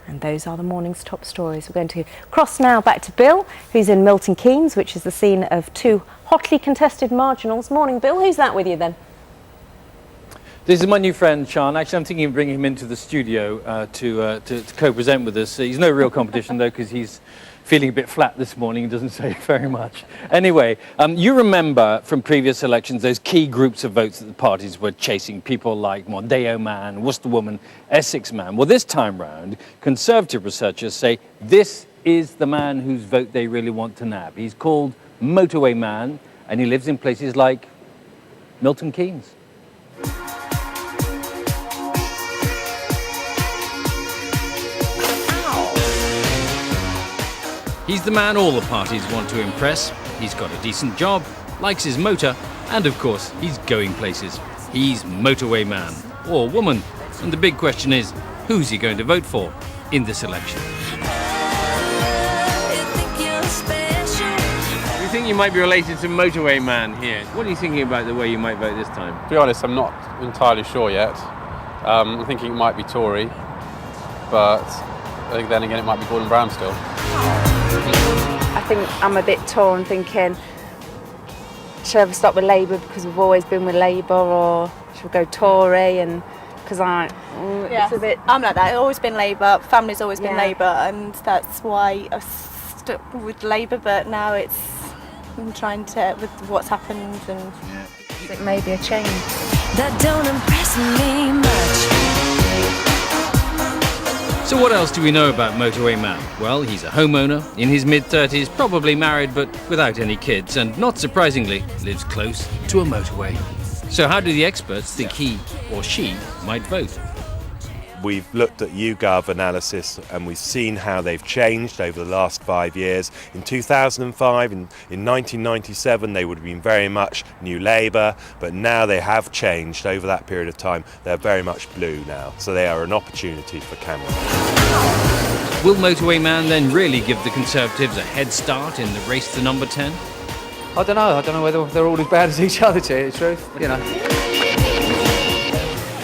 And those are the morning's top stories. We're going to cross now back to Bill, who's in Milton Keynes, which is the scene of two hotly contested marginals. Morning, Bill. Who's that with you then? This is my new friend, Sean. Actually, I'm thinking of bringing him into the studio to co-present with us. He's no real competition, though, because he's feeling a bit flat this morning. He doesn't say very much. Anyway, you remember from previous elections those key groups of votes that the parties were chasing, people like Mondeo Man, Worcester Woman, Essex Man. Well, this time round, Conservative researchers say this is the man whose vote they really want to nab. He's called Motorway Man, and he lives in places like Milton Keynes. He's the man all the parties want to impress. He's got a decent job, likes his motor, and of course, he's going places. He's Motorway Man, or woman. And the big question is, who's he going to vote for in this election? You think you might be related to Motorway Man here? What are you thinking about the way you might vote this time? To be honest, I'm not entirely sure yet. I'm thinking it might be Tory, but I think then again it might be Gordon Brown still. I think I'm a bit torn, thinking, should I ever stop with Labour because we've always been with Labour, or should we go Tory? And because it's a bit. I'm like that. I've always been Labour. Family's always been Labour, and that's why I stuck with Labour. But now I'm trying to with what's happened, and it may be a change. That don't impress me much. So what else do we know about Motorway Man? Well, he's a homeowner, in his mid-30s, probably married but without any kids, and not surprisingly, lives close to a motorway. So how do the experts think he or she might vote? We've looked at YouGov analysis and we've seen how they've changed over the last 5 years. In 2005, in 1997, they would have been very much New Labour, but now they have changed over that period of time. They're very much blue now, so they are an opportunity for Cameron. Will Motorway Man then really give the Conservatives a head start in the race to number 10? I don't know whether they're all as bad as each other, to tell you the truth, you know.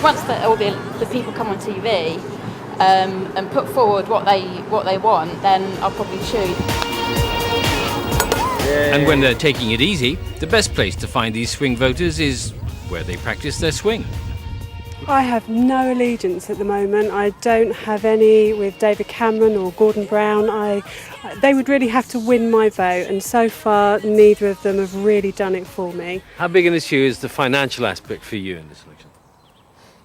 Once all the people come on TV and put forward what they want, then I'll probably choose. And when they're taking it easy, the best place to find these swing voters is where they practice their swing. I have no allegiance at the moment. I don't have any with David Cameron or Gordon Brown. They would really have to win my vote, and so far neither of them have really done it for me. How big an issue is the financial aspect for you in this election?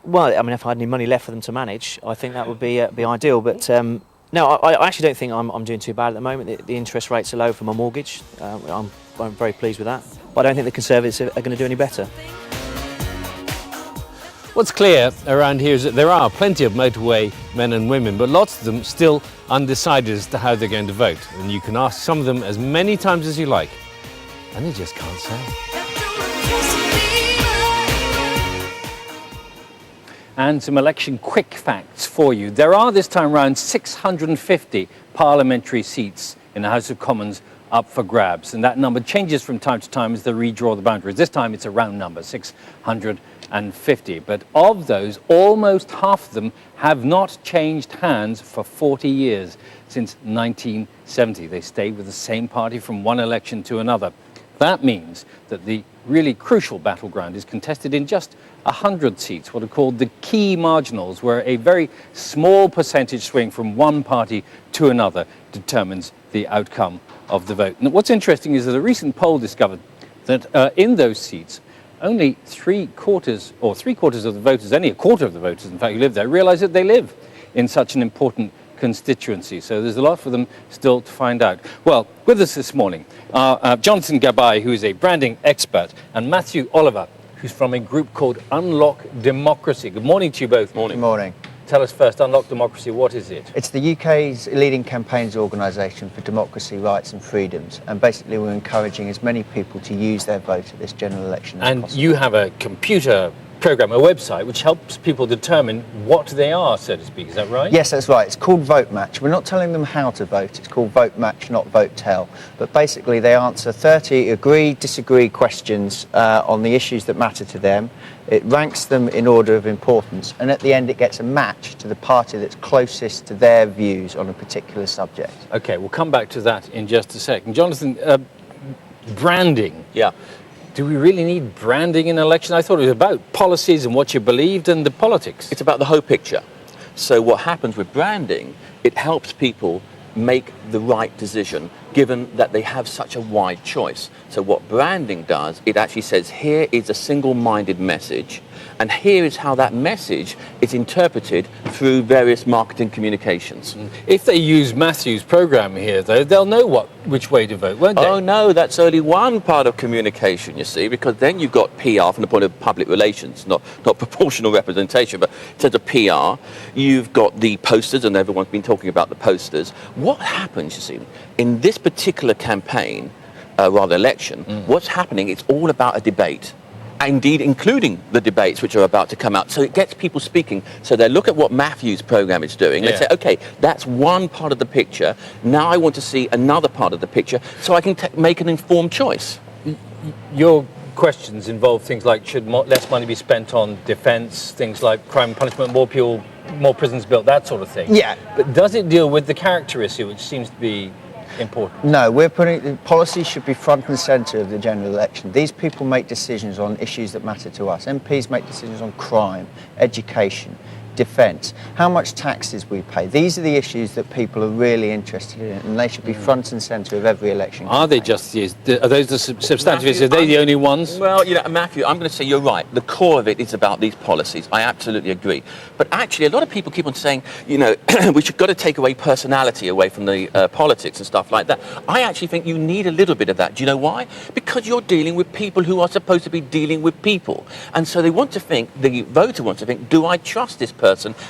Well, I mean, if I had any money left for them to manage, I think that would be ideal. But no, I actually don't think I'm doing too bad at the moment. The interest rates are low for my mortgage. I'm very pleased with that. But I don't think the Conservatives are going to do any better. What's clear around here is that there are plenty of motorway men and women, but lots of them still undecided as to how they're going to vote. And you can ask some of them as many times as you like, and they just can't say. And some election quick facts for you. There are this time around 650 parliamentary seats in the House of Commons up for grabs. And that number changes from time to time as they redraw the boundaries. This time it's a round number, 650. But of those, almost half of them have not changed hands for 40 years, since 1970. They stayed with the same party from one election to another. That means that the really crucial battleground is contested in just 100 seats, what are called the key marginals, where a very small percentage swing from one party to another determines the outcome of the vote. And what's interesting is that a recent poll discovered that in those seats, only three quarters of the voters, only a quarter of the voters, in fact, who live there, realise that they live in such an important constituency. So there's a lot for them still to find out. Well, with us this morning are Jonathan Gabay, who is a branding expert, and Matthew Oliver, who's from a group called Unlock Democracy. Good morning to you both. Good morning. Tell us first, Unlock Democracy, what is it? It's the UK's leading campaigns organisation for democracy, rights and freedoms, and basically we're encouraging as many people to use their vote at this general election as possible. And you have a computer program, a website, which helps people determine what they are, so to speak. Is that right? Yes, that's right. It's called Vote Match. We're not telling them how to vote. It's called Vote Match, not Vote Tell. But basically, they answer 30 agree, disagree questions on the issues that matter to them. It ranks them in order of importance, and at the end, it gets a match to the party that's closest to their views on a particular subject. Okay, we'll come back to that in just a second. Jonathan, branding. Yeah. Do we really need branding in an election? I thought it was about policies and what you believed and the politics. It's about the whole picture. So what happens with branding, it helps people make the right decision given that they have such a wide choice. So what branding does, it actually says here is a single-minded message, and here is how that message is interpreted through various marketing communications. If they use Matthew's program here, though, they'll know which way to vote, won't they? Oh no, that's only one part of communication, you see, because then you've got PR from the point of public relations, not proportional representation, but in terms of PR, you've got the posters, and everyone's been talking about the posters. What happens, you see, in this particular campaign, election, what's happening, it's all about a debate. Indeed, including the debates which are about to come out. So it gets people speaking. So they look at what Matthew's program is doing. They say, okay, that's one part of the picture. Now I want to see another part of the picture so I can make an informed choice. Your questions involve things like should less money be spent on defence, things like crime and punishment, more people, more prisons built, that sort of thing. Yeah. But does it deal with the character issue, which seems to be important? No, we're putting policy should be front and centre of the general election. These people make decisions on issues that matter to us. MPs make decisions on crime, education, defence, how much taxes we pay. These are the issues that people are really interested in, and they should be front and centre of every election. Are they just are those the substantive issues? Are they the only ones? Well, you know, Matthew, I'm going to say you're right. The core of it is about these policies. I absolutely agree. But actually, a lot of people keep on saying, you know, we should got to take away personality away from the politics and stuff like that. I actually think you need a little bit of that. Do you know why? Because you're dealing with people who are supposed to be dealing with people. And so they want to think, the voter wants to think, do I trust this person?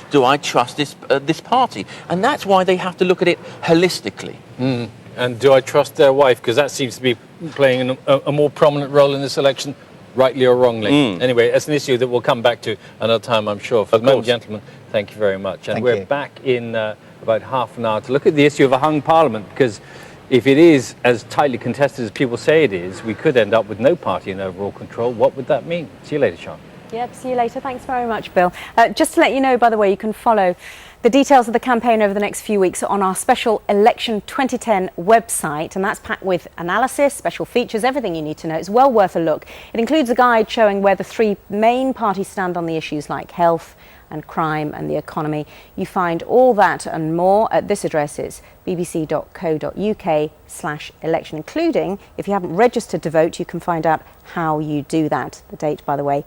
Do I trust this party? And that's why they have to look at it holistically. And do I trust their wife? Because that seems to be playing a more prominent role in this election, rightly or wrongly. Anyway, it's an issue that we'll come back to another time, I'm sure. For the moment, gentlemen, thank you very much. And we're back in about half an hour to look at the issue of a hung parliament, because if it is as tightly contested as people say it is, we could end up with no party in overall control. What would that mean? See you later, Sean. Yep, see you later. Thanks very much, Bill. Just to let you know, by the way, you can follow the details of the campaign over the next few weeks on our special Election 2010 website, and that's packed with analysis, special features, everything you need to know. It's well worth a look. It includes a guide showing where the three main parties stand on the issues like health and crime and the economy. You find all that and more at this address is bbc.co.uk/election, including, if you haven't registered to vote, you can find out how you do that. The date, by the way,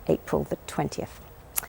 April the 20th.